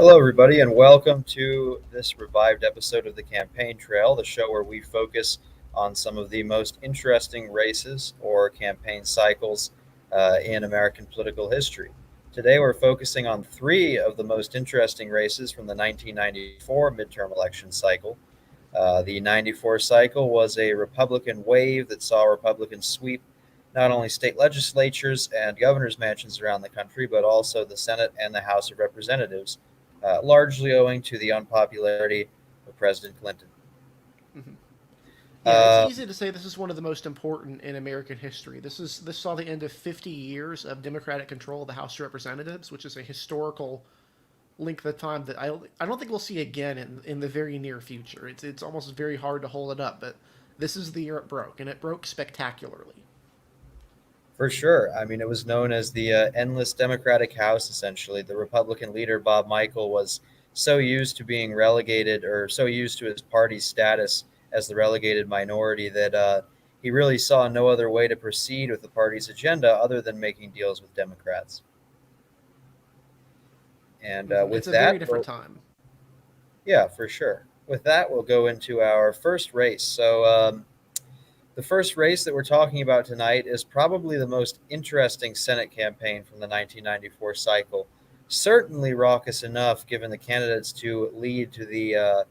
Hello, everybody, and welcome to this revived episode of the Campaign Trail, the show where we focus on some of the most interesting races or campaign cycles in American political history. Today, we're focusing on three of the most interesting races from the 1994 midterm election cycle. The 94 cycle was a Republican wave that saw Republicans sweep not only state legislatures and governors' mansions around the country, but also the Senate and the House of Representatives, largely owing to the unpopularity of President Clinton. Mhm. Yeah, it's Uh, easy to say this is one of the most important in American history. This saw the end of 50 years of Democratic control of the House of Representatives, which is a historical length of time that I don't think we'll see again in the very near future. It's almost very hard to hold it up, but this is the year it broke, and it broke spectacularly. for sure. I mean, it was known as the endless Democratic House, essentially. The Republican leader, Bob Michael, was so used to being relegated or so used to his party's status as the relegated minority that he really saw no other way to proceed with the party's agenda other than making deals with Democrats. And It's with a very that, different we'll, time. yeah, for sure. With that, we'll go into our first race. The first race that we're talking about tonight is probably the most interesting Senate campaign from the 1994 cycle. Certainly raucous enough, given the candidates, to lead to the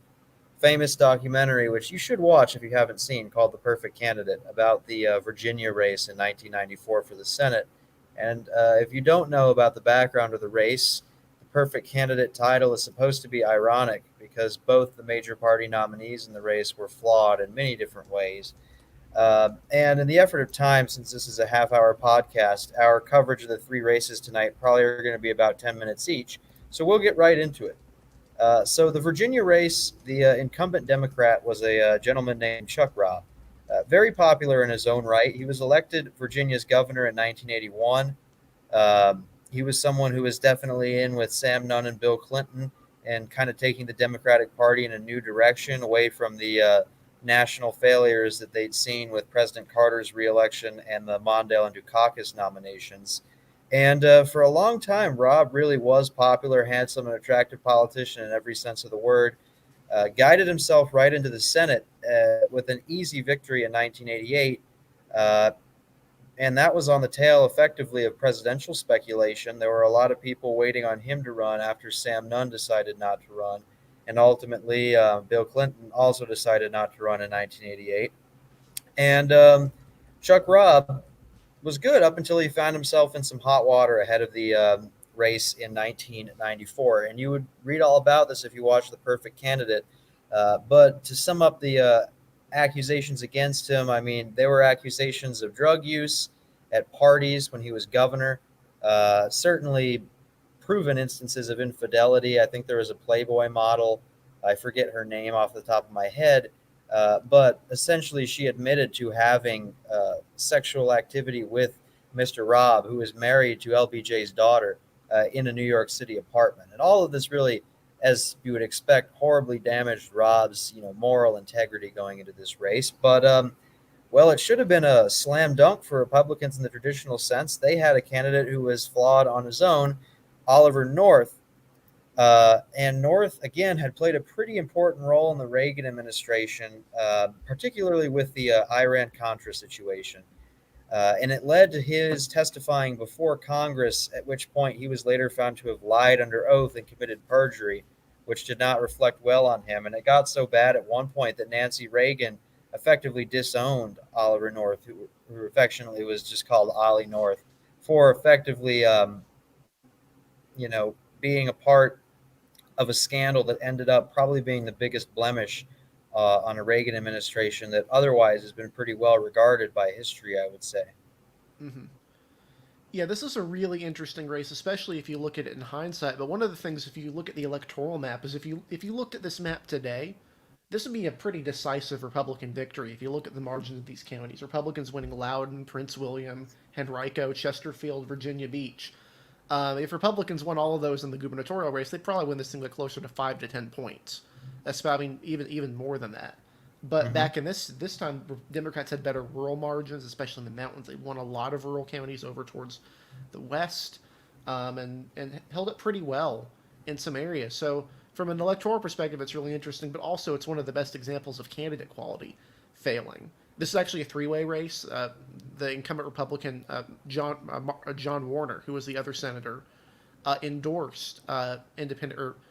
famous documentary, which you should watch if you haven't seen, called The Perfect Candidate, about the Virginia race in 1994 for the Senate. And if you don't know about the background of the race, the Perfect Candidate title is supposed to be ironic because both the major party nominees in the race were flawed in many different ways. And in the effort of time, since this is a half-hour podcast, our coverage of the three races tonight probably are going to be about 10 minutes each. So we'll get right into it. So the Virginia race, the incumbent Democrat was a gentleman named Chuck Robb, very popular in his own right. He was elected Virginia's governor in 1981. He was someone who was definitely in with Sam Nunn and Bill Clinton and kind of taking the Democratic Party in a new direction away from the national failures that they'd seen with President Carter's reelection and the Mondale and Dukakis nominations. And for a long time, Rob really was popular, handsome, and attractive politician in every sense of the word. Guided himself right into the Senate with an easy victory in 1988. Uh, and that was on the tail, effectively, of presidential speculation. There were a lot of people waiting on him to run after Sam Nunn decided not to run. And ultimately, Bill Clinton also decided not to run in 1988. And Chuck Robb was good up until he found himself in some hot water ahead of the race in 1994. And you would read all about this if you watch The Perfect Candidate. But to sum up the accusations against him, I mean, there were accusations of drug use at parties when he was governor. Certainly proven instances of infidelity. I think there was a Playboy model. I forget her name off the top of my head. But essentially, she admitted to having sexual activity with Mr. Robb, who is married to LBJ's daughter, in a New York City apartment. And all of this really, as you would expect, horribly damaged Robb's moral integrity going into this race. But well, it should have been a slam dunk for Republicans in the traditional sense. They had a candidate who was flawed on his own, Oliver North, and North, again, had played a pretty important role in the Reagan administration, particularly with the Iran Contra situation. And it led to his testifying before Congress, at which point he was later found to have lied under oath and committed perjury, which did not reflect well on him. And it got so bad at one point that Nancy Reagan effectively disowned Oliver North, who affectionately was just called Ollie North, for effectively, being a part of a scandal that ended up probably being the biggest blemish on a Reagan administration that otherwise has been pretty well regarded by history, I would say. hmm Yeah, this is a really interesting race, especially if you look at it in hindsight. But one of the things, if you look at the electoral map, is if you looked at this map today, this would be a pretty decisive Republican victory. If you look at the margins of these counties, Republicans winning Loudoun, Prince William, Henrico, Chesterfield, Virginia Beach. If Republicans won all of those in the gubernatorial race, they'd probably win this thing with closer to 5 to 10 points. That's probably even more than that. But Mm-hmm. back in this time, Democrats had better rural margins, especially in the mountains. They won a lot of rural counties over towards the west, and held it pretty well. in some areas. So from an electoral perspective, it's really interesting, but also it's one of the best examples of candidate quality failing. This is actually a three-way race. The incumbent Republican John Warner, who was the other senator, endorsed independent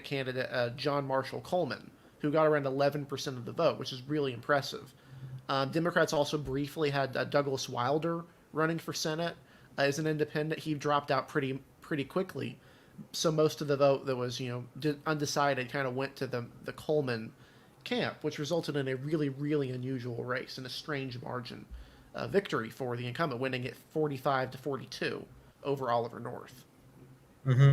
candidate John Marshall Coleman, who got around 11% of the vote, which is really impressive. Democrats also briefly had Douglas Wilder running for Senate as an independent. He dropped out pretty quickly, so most of the vote that was undecided kind of went to the Coleman camp, which resulted in a really unusual race and a strange margin victory for the incumbent, winning it 45-42 over Oliver North. Hmm.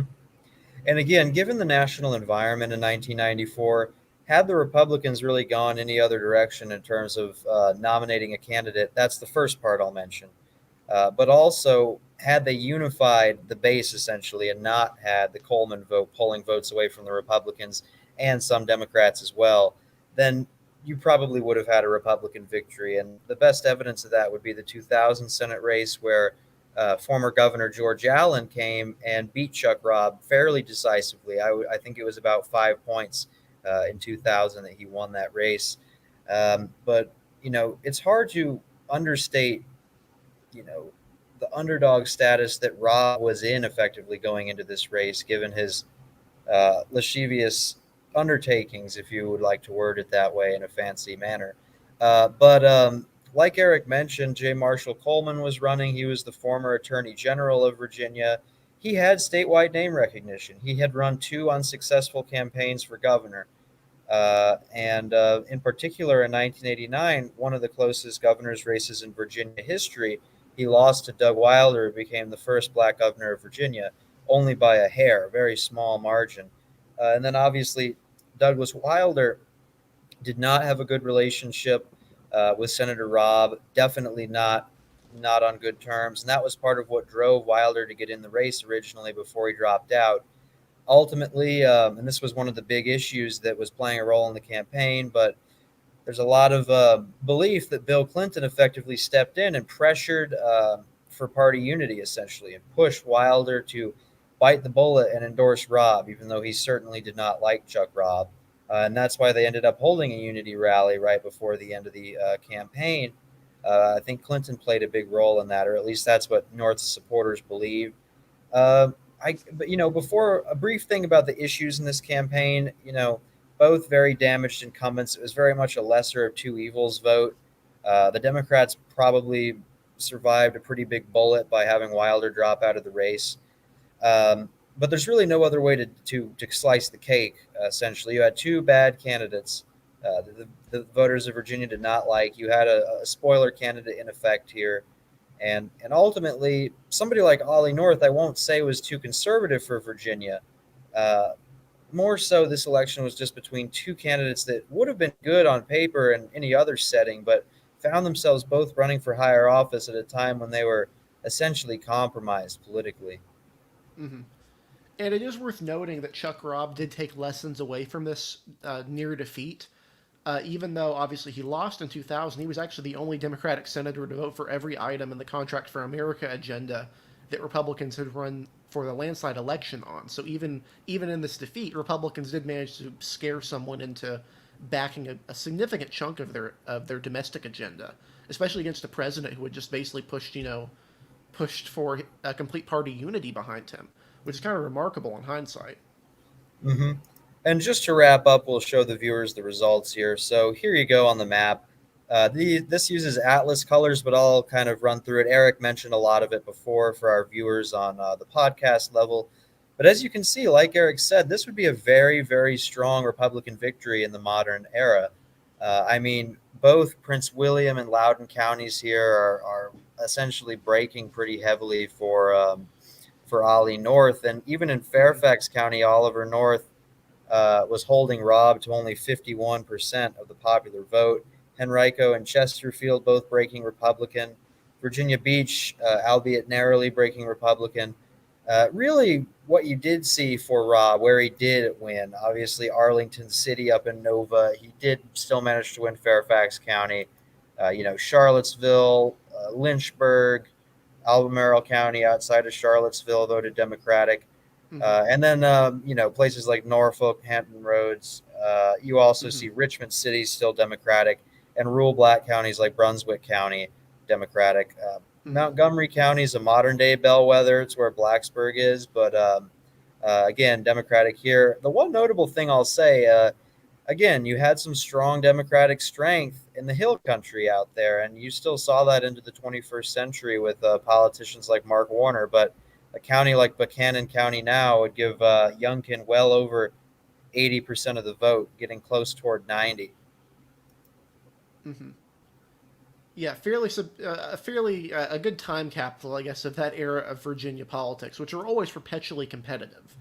And again, given the national environment in 1994, had the Republicans really gone any other direction in terms of nominating a candidate, that's the first part I'll mention. But also, had they unified the base essentially and not had the Coleman vote pulling votes away from the Republicans and some Democrats as well, then you probably would have had a Republican victory. And the best evidence of that would be the 2000 Senate race where former Governor George Allen came and beat Chuck Robb fairly decisively. I think it was about 5 points in 2000 that he won that race. But, it's hard to understate you know, the underdog status that Rob was in effectively going into this race, given his lascivious undertakings, if you would like to word it that way in a fancy manner. But like Eric mentioned, J. Marshall Coleman was running. He was the former Attorney General of Virginia. He had statewide name recognition. He had run two unsuccessful campaigns for governor. And in particular, in 1989, one of the closest governor's races in Virginia history, he lost to Doug Wilder, who became the first black governor of Virginia, only by a hair, a very small margin. And then obviously, Douglas Wilder did not have a good relationship with Senator Robb, definitely not on good terms. And that was part of what drove Wilder to get in the race originally before he dropped out. Ultimately, and this was one of the big issues that was playing a role in the campaign, but there's a lot of belief that Bill Clinton effectively stepped in and pressured for party unity, essentially, and pushed Wilder to bite the bullet and endorse Robb, even though he certainly did not like Chuck Robb. And that's why they ended up holding a unity rally right before the end of the campaign. I think Clinton played a big role in that, or at least that's what North's supporters believed. Uh, but before a brief thing about the issues in this campaign, both very damaged incumbents. It was very much a lesser of two evils vote. The Democrats probably survived a pretty big bullet by having Wilder drop out of the race. But there's really no other way to slice the cake. Essentially, you had two bad candidates. The voters of Virginia did not like. You had a spoiler candidate in effect here, and ultimately somebody like Ollie North, I won't say was too conservative for Virginia. Uh, More so, this election was just between two candidates that would have been good on paper in any other setting, but found themselves both running for higher office at a time when they were essentially compromised politically. Mm-hmm. And it is worth noting that Chuck Robb did take lessons away from this near defeat. Even though obviously he lost in 2000, he was actually the only Democratic senator to vote for every item in the Contract for America agenda that Republicans had run for the landslide election on. So even in this defeat, Republicans did manage to scare someone into backing a significant chunk of their domestic agenda, especially against a president who had just basically pushed for a complete party unity behind him, which is kind of remarkable in hindsight. Mm-hmm. And just to wrap up, we'll show the viewers the results here. So here you go on the map. This uses Atlas colors, but I'll kind of run through it. Eric mentioned a lot of it before for our viewers on the podcast level. But as you can see, like Eric said, this would be a very strong Republican victory in the modern era. I mean, both Prince William and Loudoun counties here are essentially breaking pretty heavily for Ollie North. And even in Mm-hmm. Fairfax County, Oliver North was holding Robb to only 51% of the popular vote. Henrico and Chesterfield both breaking Republican. Virginia Beach, albeit narrowly, breaking Republican. Really, what you did see for Robb, where he did win, obviously Arlington City up in Nova, he did still manage to win Fairfax County. Charlottesville, Lynchburg, Albemarle County outside of Charlottesville voted Democratic. Mm-hmm. And then, places like Norfolk, Hampton Roads, you also Mm-hmm. see Richmond City still Democratic, and rural black counties like Brunswick County, Democratic. Mm-hmm. Montgomery County is a modern day bellwether. It's where Blacksburg is, but again, Democratic here. The one notable thing I'll say, again, you had some strong Democratic strength in the Hill Country out there, and you still saw that into the 21st century with politicians like Mark Warner. But a county like Buchanan County now would give Youngkin well over 80% of the vote, getting close toward 90. Mm-hmm. Yeah, fairly a good time capsule, I guess, of that era of Virginia politics, which are always perpetually competitive,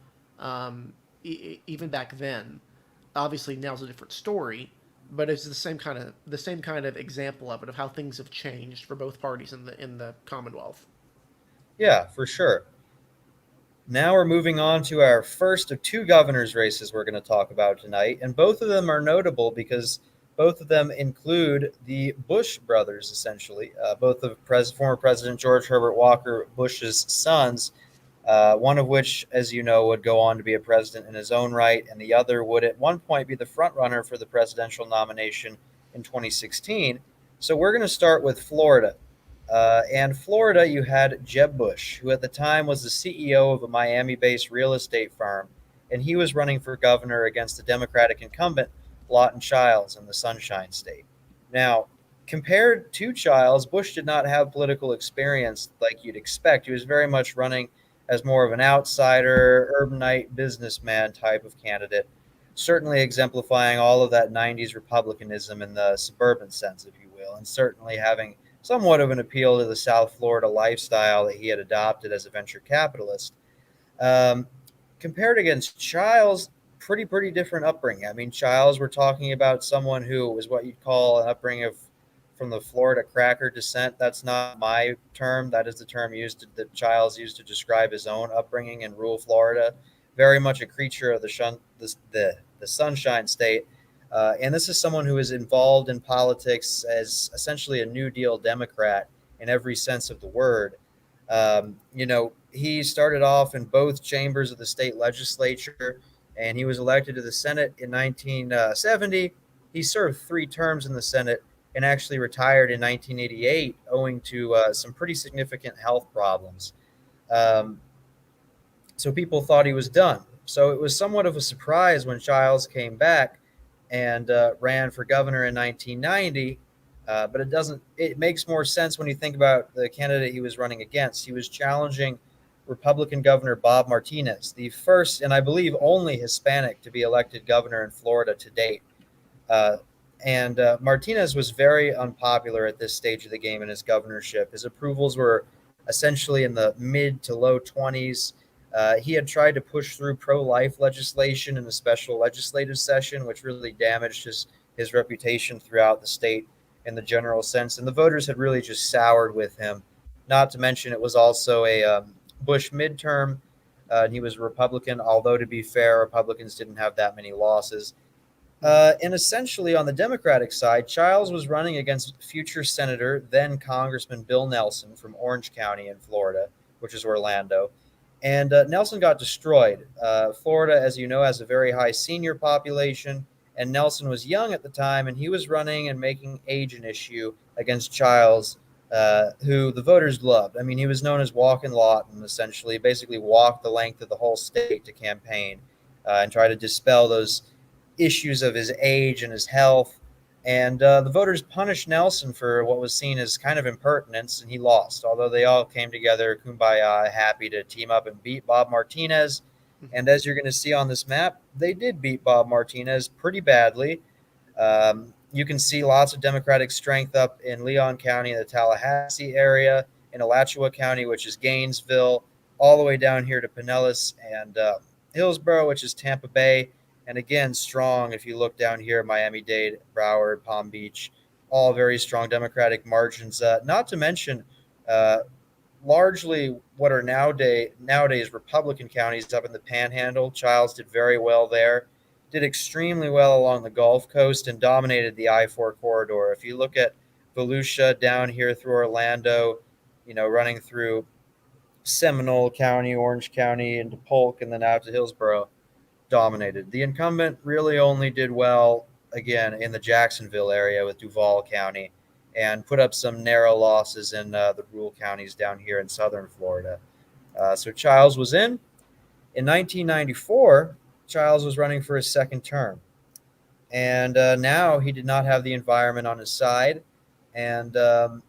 even back then. Obviously, now's a different story, but it's the same kind of example of it, of how things have changed for both parties in the Commonwealth. Yeah, for sure. Now we're moving on to our first of two governors' races we're going to talk about tonight, and both of them are notable because both of them include the Bush brothers, essentially, both of former President George Herbert Walker Bush's sons, one of which, as you know, would go on to be a president in his own right, and the other would at one point be the frontrunner for the presidential nomination in 2016. So we're going to start with Florida. And Florida, you had Jeb Bush, who at the time was the CEO of a Miami based real estate firm, and he was running for governor against the Democratic incumbent, Lawton Chiles, in the Sunshine State. Now, compared to Chiles, Bush did not have political experience like you'd expect. He was very much running as more of an outsider, urbanite businessman type of candidate, certainly exemplifying all of that 90s republicanism in the suburban sense, if you will, and certainly having somewhat of an appeal to the South Florida lifestyle that he had adopted as a venture capitalist. Um, Compared against Childs, pretty different upbringing. I mean, Childs, we're talking about someone who was what you'd call an upbringing of from the Florida cracker descent. That's not my term. That is the term that Childs used to describe his own upbringing in rural Florida. Very much a creature of the Sunshine State. And this is someone who is involved in politics as essentially a New Deal Democrat in every sense of the word. He started off in both chambers of the state legislature, and he was elected to the Senate in 1970. He served 3 terms in the Senate and actually retired in 1988 owing to some pretty significant health problems. Um, so people thought he was done. So it was somewhat of a surprise when Childs came back and ran for governor in 1990. But it doesn't. It makes more sense when you think about the candidate he was running against. He was challenging Republican Governor Bob Martinez, the first and I believe only Hispanic to be elected governor in Florida to date. Uh, and Martinez was very unpopular at this stage of the game in his governorship. His approvals were essentially in the mid to low 20s. He had tried to push through pro life legislation in a special legislative session, which really damaged his reputation throughout the state in the general sense. And the voters had really just soured with him. Not to mention, it was also a Bush midterm. And he was a Republican, although to be fair, Republicans didn't have that many losses. Mm-hmm. And essentially, on the Democratic side, Childs was running against future Senator, then Congressman Bill Nelson from Orange County in Florida, which is Orlando. And Nelson got destroyed. Florida, as you know, has a very high senior population, and Nelson was young at the time, and he was running and making age an issue against Childs, who the voters loved. I mean, he was known as Walkin' Lawton, essentially, basically walked the length of the whole state to campaign and try to dispel those issues of his age and his health. And the voters punished Nelson for what was seen as kind of impertinence, and he lost. Although they all came together, kumbaya, happy to team up and beat Bob Martinez. Mm-hmm. And as you're going to see on this map, they did beat Bob Martinez pretty badly. You can see lots of Democratic strength up in Leon County, the Tallahassee area, in Alachua County, which is Gainesville, all the way down here to Pinellas and Hillsborough, which is Tampa Bay. And again, strong if you look down here, Miami-Dade, Broward, Palm Beach, all very strong Democratic margins. Not to mention, uh, largely what are nowadays Republican counties up in the Panhandle. Childs did very well there, did extremely well along the Gulf Coast, and dominated the I-4 corridor. If you look at Volusia down here through Orlando, running through Seminole County, Orange County, into Polk, and then out to Hillsborough dominated. The incumbent really only did well, again, in the Jacksonville area with Duval County, and put up some narrow losses in the rural counties down here in southern Florida. So Childs was in. In 1994, Childs was running for his second term. And now he did not have the environment on his side. And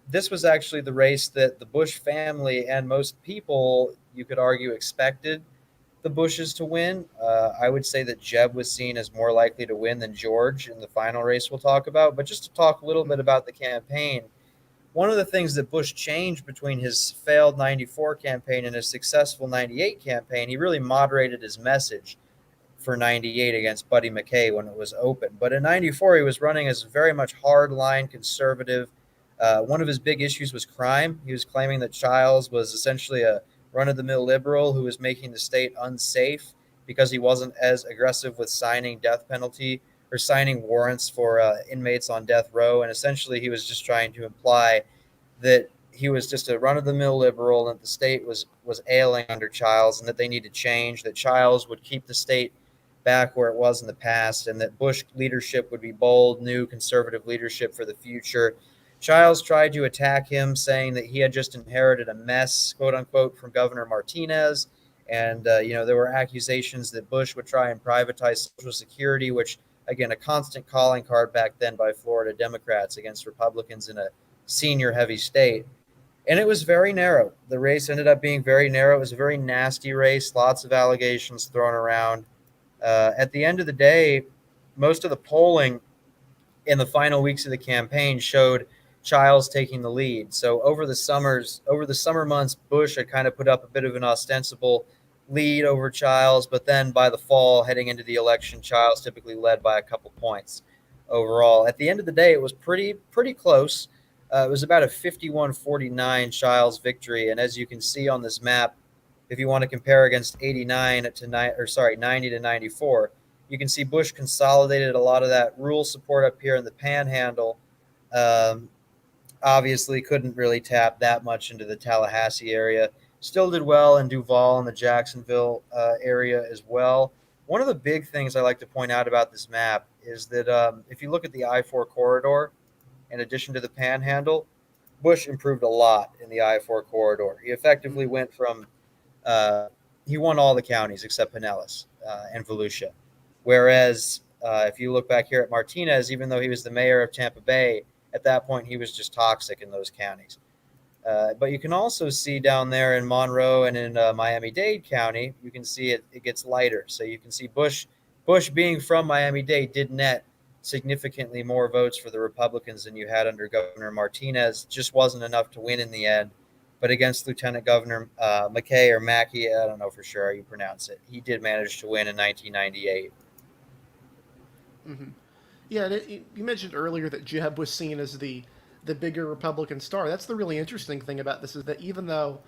this was actually the race that the Bush family and most people, you could argue, expected the Bushes to win. I would say that Jeb was seen as more likely to win than George in the final race we'll talk about. But just to talk a little bit Mhm. about the campaign, one of the things that Bush changed between his failed 94 campaign and his successful 98 campaign, he really moderated his message for 98 against Buddy McKay when it was open. But in 94, he was running as very much hardline conservative. One of his big issues was crime. He was claiming that Childs was essentially a run of the mill liberal who was making the state unsafe because he wasn't as aggressive with signing death penalty or signing warrants for inmates on death row. And essentially, he was just trying to imply that he was just a run of the mill liberal and that the state was ailing under Childs and that they need to change, that Childs would keep the state back where it was in the past, and that Bush leadership would be bold, new conservative leadership for the future. Childs tried to attack him, saying that he had just inherited a mess, quote unquote, from Governor Martinez. And, there were accusations that Bush would try and privatize Social Security, which, again, a constant calling card back then by Florida Democrats against Republicans in a senior heavy state. And it was very narrow. The race ended up being very narrow. It was a very nasty race, lots of allegations thrown around. At the end of the day, most of the polling in the final weeks of the campaign showed Childs taking the lead. So over the summer months, Bush had kind of put up a bit of an ostensible lead over Childs, but then by the fall, heading into the election, Childs typically led by a couple points overall. At the end of the day, it was pretty close. It was about a 51-49 Childs victory, and as you can see on this map, if you want to compare against 89 to 90 to 94, you can see Bush consolidated a lot of that rural support up here in the Panhandle. Um, Obviously, couldn't really tap that much into the Tallahassee area. Still did well in Duval and the Jacksonville area as well. One of the big things I like to point out about this map is that if you look at the I-4 corridor, in addition to the Panhandle, Bush improved a lot in the I-4 corridor. He effectively Mhm. went from uh, he won all the counties except Pinellas and Volusia. Whereas if you look back here at Martinez, even though he was the mayor of Tampa Bay, at that point he was just toxic in those counties. But you can also see down there in Monroe and in Miami-Dade County, you can see it gets lighter. So you can see Bush being from Miami-Dade did net significantly more votes for the Republicans than you had under Governor Martinez. Just wasn't enough to win in the end. But against Lieutenant Governor McKay or Mackey, I don't know for sure how you pronounce it, he did manage to win in 1998. Mhm. Yeah, and you mentioned earlier that Jeb was seen as the bigger Republican star. That's the really interesting thing about this is that even though,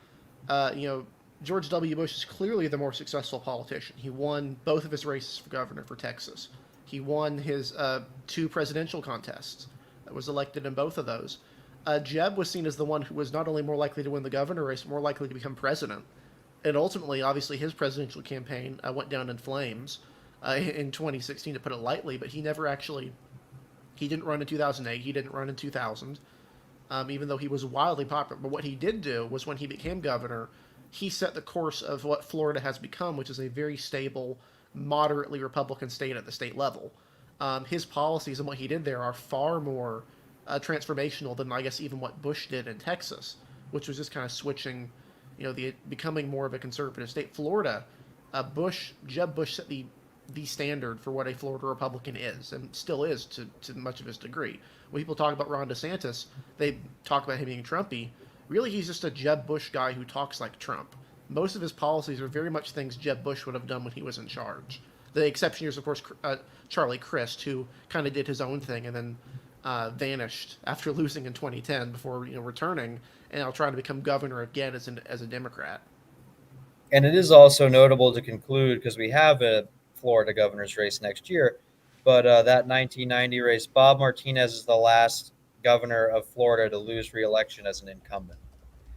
you know, George W. Bush is clearly the more successful politician. He won both of his races for governor for Texas. He won his two presidential contests. Was elected in both of those. Jeb was seen as the one who was not only more likely to win the governor race, but more likely to become president. And ultimately, obviously, his presidential campaign went down in flames in 2016, to put it lightly. But he never actually he didn't run in 2008. He didn't run in 2000, even though he was wildly popular. But what he did do was when he became governor, he set the course of what Florida has become, which is a very stable, moderately Republican state at the state level. His policies and what he did there are far more transformational than I guess even what Bush did in Texas, which was just kind of switching, the becoming more of a conservative state. Florida, Jeb Bush set the standard for what a Florida Republican is, and still is to much of his degree. When people talk about Ron DeSantis, they talk about him being Trumpy. Really, he's just a Jeb Bush guy who talks like Trump. Most of his policies are very much things Jeb Bush would have done when he was in charge. The exception is, of course, Charlie Crist, who kind of did his own thing and then vanished after losing in 2010 before returning and now trying to become governor again as a Democrat. And it is also notable to conclude because we have a Florida governor's race next year, but that 1990 race, Bob Martinez is the last governor of Florida to lose re-election as an incumbent.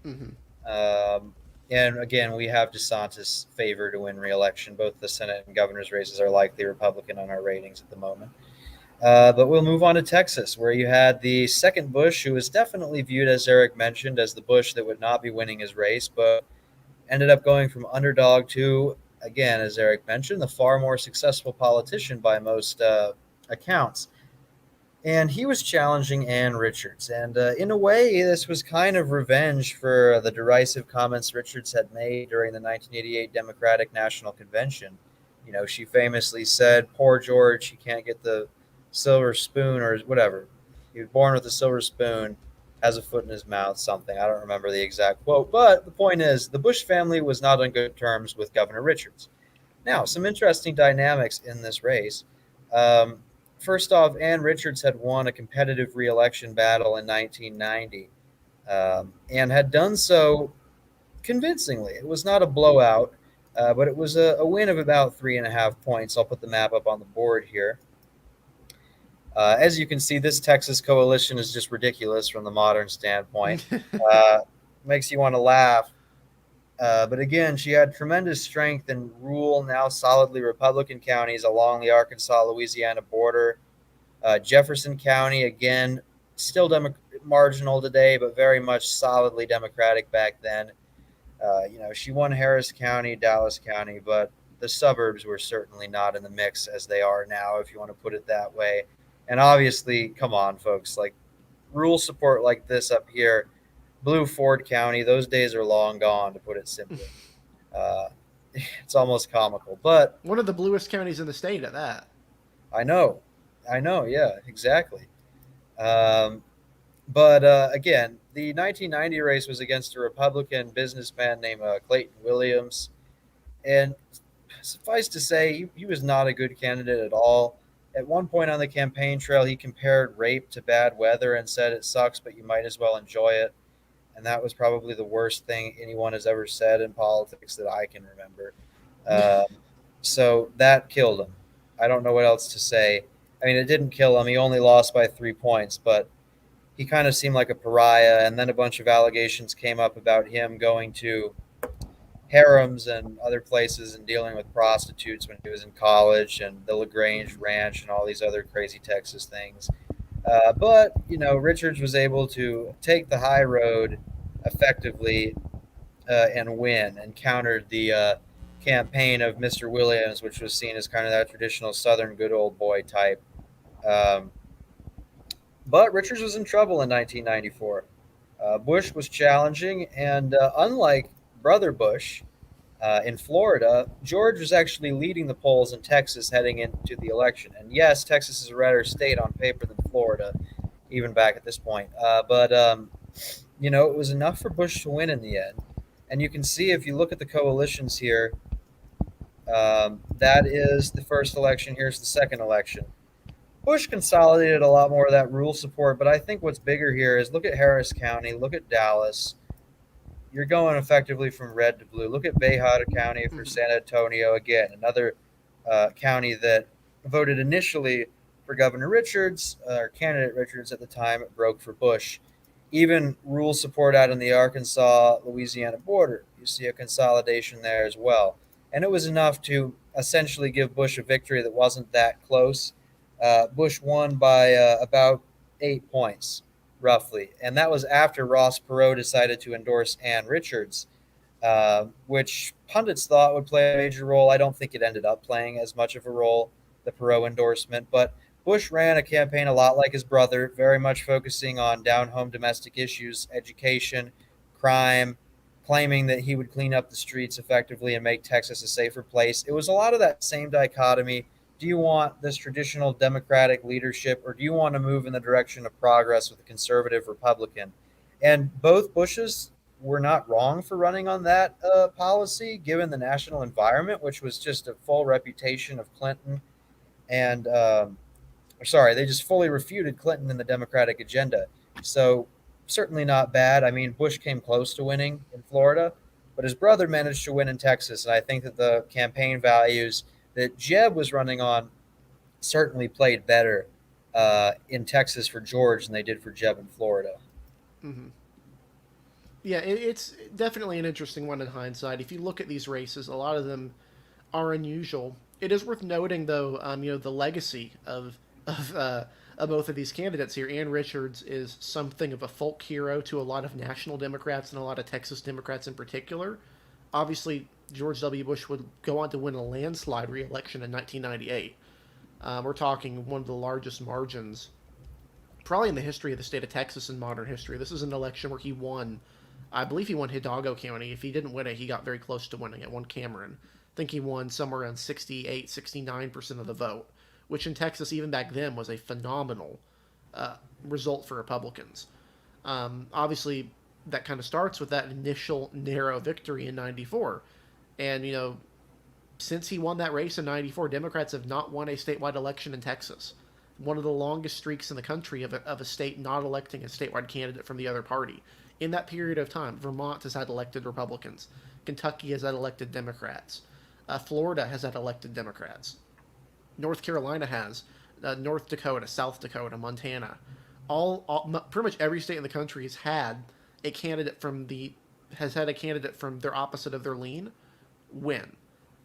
Mm-hmm. Um, And again, we have DeSantis' favor to win re-election. Both the Senate and governor's races are likely Republican on our ratings at the moment. But we'll move on to Texas, where you had the second Bush, who was definitely viewed, as Eric mentioned, as the Bush that would not be winning his race, but ended up going from underdog to, again, as Eric mentioned, the far more successful politician by most accounts. And he was challenging Ann Richards. And in a way, this was kind of revenge for the derisive comments Richards had made during the 1988 Democratic National Convention. You know, she famously said, "Poor George, he can't get the silver spoon," or whatever. He was born with a silver spoon, has a foot in his mouth, something. I don't remember the exact quote. But the point is, the Bush family was not on good terms with Governor Richards. Now, Mm-hmm. some interesting dynamics in this race. Um, First off, Ann Richards had won a competitive reelection battle in 1990 and had done so convincingly. It was not a blowout, but it was a win of about 3.5 points. I'll put the map up on the board here. As you can see, this Texas coalition is just ridiculous from the modern standpoint. Uh, Makes you want to laugh. But again, she had tremendous strength in rural, now solidly Republican counties along the Arkansas Louisiana border. Jefferson County, again, still marginal today, but very much solidly Democratic back then. She won Harris County, Dallas County, but the suburbs were certainly not in the mix as they are now, if you want to put it that way. And obviously, come on, folks, like rural support like this up here, Blue Ford County, those days are long gone, to put it simply. Uh, it's almost comical, but One of the bluest counties in the state at that. I know, yeah, exactly. Um, but again, the 1990 race was against a Republican businessman named Clayton Williams. And suffice to say, he was not a good candidate at all. At one point on the campaign trail, he compared rape to bad weather and said it sucks, but you might as well enjoy it. And that was probably the worst thing anyone has ever said in politics that I can remember. Um, so that killed him. I don't know what else to say. I mean, it didn't kill him. He only lost by 3 points, but he kind of seemed like a pariah. And then a bunch of allegations came up about him going to harems and other places and dealing with prostitutes when he was in college, and the LaGrange Ranch and all these other crazy Texas things. But Richards was able to take the high road effectively and win, and countered the campaign of Mr. Williams, which was seen as kind of that traditional Southern good old boy type. Um, but Richards was in trouble in 1994. Bush was challenging, and unlike brother Bush in Florida, George was actually leading the polls in Texas heading into the election. And yes, Texas is a redder state on paper than Florida, even back at this point. But it was enough for Bush to win in the end. And you can see if you look at the coalitions here, that is the first election. Here's the second election. Bush consolidated a lot more of that rural support, but I think what's bigger here is look at Harris County, look at Dallas. You're going effectively from red to blue. Look at Bayhada County for Mm-hmm. San Antonio, again, another county that voted initially for Governor Richards, or candidate Richards at the time, it broke for Bush. Even rural support out in the Arkansas Louisiana border, you see a consolidation there as well. And it was enough to essentially give Bush a victory that wasn't that close. Bush won by about 8 points, roughly. And that was after Ross Perot decided to endorse Ann Richards, which pundits thought would play a major role. I don't think it ended up playing as much of a role, the Perot endorsement. But Bush ran a campaign a lot like his brother, very much focusing on down home domestic issues, education, crime, claiming that he would clean up the streets effectively and make Texas a safer place. It was a lot of that same dichotomy. Do you want this traditional Democratic leadership, or do you want to move in the direction of progress with a conservative Republican? And both Bushes were not wrong for running on that policy, given the national environment, which was just a full reputation of Clinton. And sorry, they just fully refuted Clinton and the Democratic agenda. So certainly not bad. I mean, Bush came close to winning in Florida, but his brother managed to win in Texas. And I think that the campaign values that Jeb was running on certainly played better in Texas for George than they did for Jeb in Florida. Mm-hmm. Yeah, it's definitely an interesting one in hindsight. If you look at these races, a lot of them are unusual. It is worth noting, though, the legacy of both of these candidates here. Ann Richards is something of a folk hero to a lot of national Democrats and a lot of Texas Democrats in particular. Obviously, George W. Bush would go on to win a landslide re-election in 1998. We're talking one of the largest margins, probably in the history of the state of Texas in modern history. This is an election where he won. I believe he won Hidalgo County. If he didn't win it, he got very close to winning it. Won Cameron. I think he won somewhere around 68, 69% of the vote, which in Texas, even back then, was a phenomenal result for Republicans. Obviously, that kind of starts with that initial narrow victory in 94. And, since he won that race in 94, Democrats have not won a statewide election in Texas. One of the longest streaks in the country of a state not electing a statewide candidate from the other party. In that period of time, Vermont has had elected Republicans. Kentucky has had elected Democrats. Florida has had elected Democrats. North Carolina has. North Dakota, South Dakota, Montana. Pretty much every state in the country has had a candidate from their opposite of their lean win.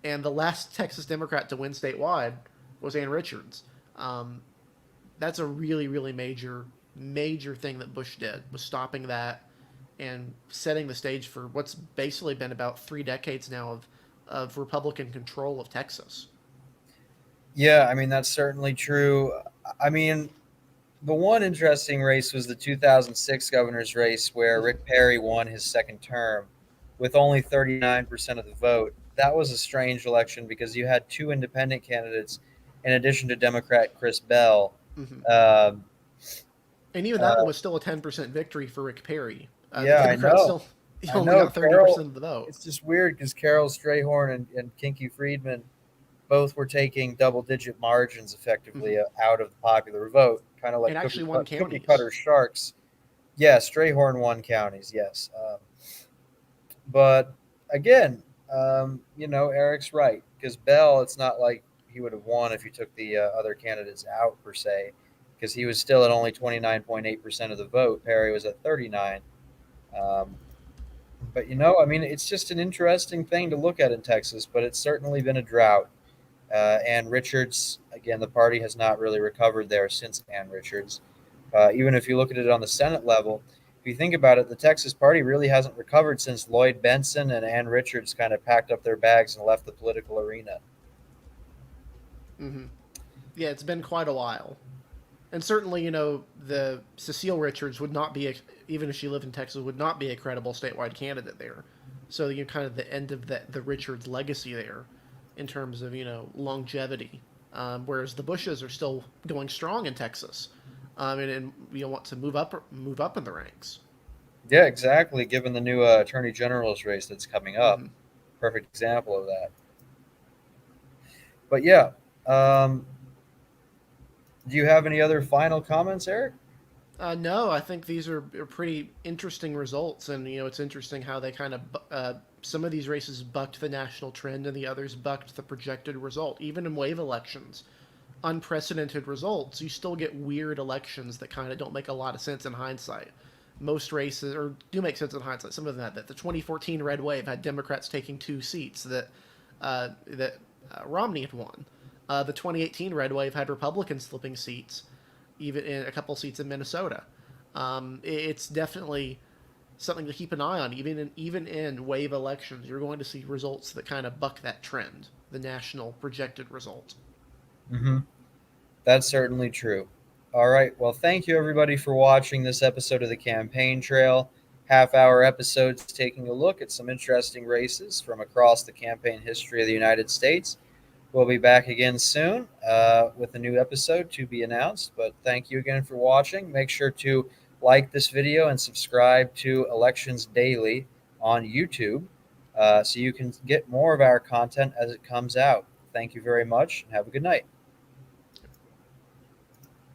And the last Texas Democrat to win statewide was Ann Richards. That's a really, really major thing that Bush did, was stopping that and setting the stage for what's basically been about 3 decades now of Republican control of Texas. Yeah, I mean, that's certainly true. I mean, the one interesting race was the 2006 governor's race where Rick Perry won his second term with only 39% of the vote. That was a strange election because you had two independent candidates in addition to Democrat Chris Bell. Mm-hmm. Um, And even that one was still a 10% victory for Rick Perry. The yeah, I Democrats know. still I only know. got 30% of the vote. It's just weird because Carol Strayhorn and Kinky Friedman both were taking double-digit margins effectively Mm-hmm. out of the popular vote, kind of And like actually won cookie counties. cutter sharks. Yeah, Strayhorn won counties, yes. But again, Eric's right because Bell, it's not like he would have won if you took the other candidates out per se, because he was still at only 29.8% of the vote. Perry was at 39. Um, but I mean, it's just an interesting thing to look at in Texas. But it's certainly been a drought. Ann Richards, again, the party has not really recovered there since Ann Richards. Even if you look at it on the Senate level, if you think about it, the Texas party really hasn't recovered since Lloyd Benson and Ann Richards kind of packed up their bags and left the political arena. Mm-hmm. Yeah, it's been quite a while. And certainly, the Cecile Richards would not be, even if she lived in Texas, would not be a credible statewide candidate there. So you kind of the end of the Richards legacy there, in terms of longevity. Whereas the Bushes are still going strong in Texas, and want to move up in the ranks. Yeah, exactly. Given the new attorney general's race that's coming up, Mm-hmm. perfect example of that. But yeah, um, do you have any other final comments, Eric? No, I think these are pretty interesting results, and it's interesting how they kind of some of these races bucked the national trend, and the others bucked the projected result. Even in wave elections, unprecedented results, you still get weird elections that kind of don't make a lot of sense in hindsight. Most races, or do make sense in hindsight. Some of them had that. The 2014 red wave had Democrats taking 2 seats that Romney had won. The 2018 red wave had Republicans flipping seats, even in a couple seats in Minnesota. It's definitely something to keep an eye on. Even in wave elections, you're going to see results that kind of buck that trend, the national projected result. Mm-hmm. That's certainly true. All right. Well, thank you everybody for watching this episode of the Campaign Trail. Half-hour episodes taking a look at some interesting races from across the campaign history of the United States. We'll be back again soon with a new episode to be announced. But thank you again for watching. Make sure to like this video and subscribe to Elections Daily on YouTube so you can get more of our content as it comes out. Thank you very much and have a good night.